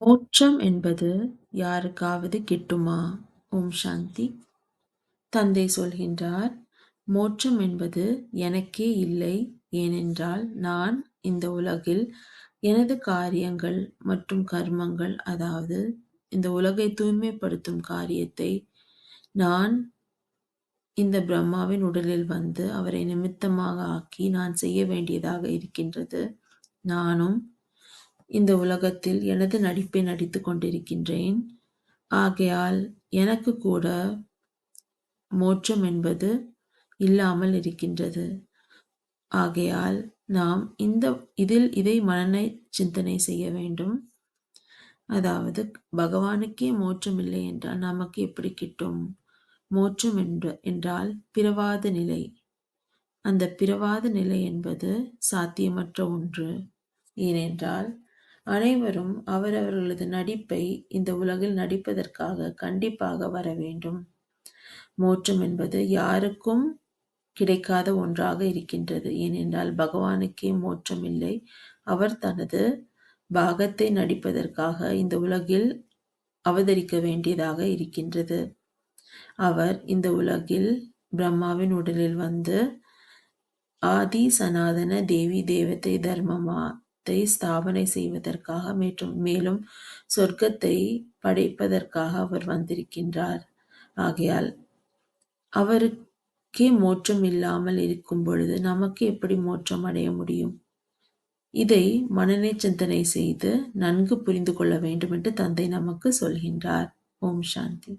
மோட்சம் என்பது யாருக்காவது கிட்டுமா? ஓம் சாந்தி. தந்தை சொல்கின்றார், மோட்சம் என்பது எனக்கே இல்லை. ஏனென்றால் நான் இந்த உலகில் எனது காரியங்கள் மற்றும் கர்மங்கள், அதாவது இந்த உலகை தூய்மைப்படுத்தும் காரியத்தை நான் இந்த பிரம்மாவின் உடலில் வந்து அவரை நிமித்தமாக ஆக்கி நான் செய்ய வேண்டியதாக இருக்கின்றது. நானும் இந்த உலகத்தில் எனது நடிப்பை நடித்துக் கொண்டிருக்கின்றேன். ஆகையால் எனக்கு கூட மோட்சம் என்பது இல்லாமல் இருக்கின்றது. ஆகையால் நாம் இதை மனன சிந்தனை செய்ய வேண்டும். அதாவது பகவானுக்கே மோட்சம் இல்லை என்றால் நமக்கு எப்படி கிட்டும்? மோட்சம் என்றால் பிறவாத நிலை. அந்த பிறவாத நிலை என்பது சாத்தியமற்ற ஒன்று. ஏனென்றால் அனைவரும் அவரவர்களது நடிப்பை இந்த உலகில் நடிப்பதற்காக கண்டிப்பாக வர வேண்டும். மோட்சம் என்பது யாருக்கும் கிடைக்காத ஒன்றாக இருக்கின்றது. ஏனென்றால் பகவானுக்கே மோட்சம் இல்லை. அவர் தனது பாகத்தை நடிப்பதற்காக இந்த உலகில் அவதரிக்க வேண்டியதாக இருக்கின்றது. அவர் இந்த உலகில் பிரம்மாவின் உடலில் வந்து ஆதி சனாதன தேவி தேவதை தர்மத்தை ஸ்தாபனை செய்வதற்காக மேலும் சொர்க்கத்தை படைப்பதற்காக அவர் வந்திருக்கின்றார். ஆகையால் அவருக்கே மோட்சம் இல்லாமல் இருக்கும் பொழுது நமக்கு எப்படி மோட்சம் அடைய முடியும்? இதை மனநே சிந்தனை செய்து நன்கு புரிந்து கொள்ள வேண்டும் என்று தந்தை நமக்கு சொல்கின்றார். ஓம் சாந்தி.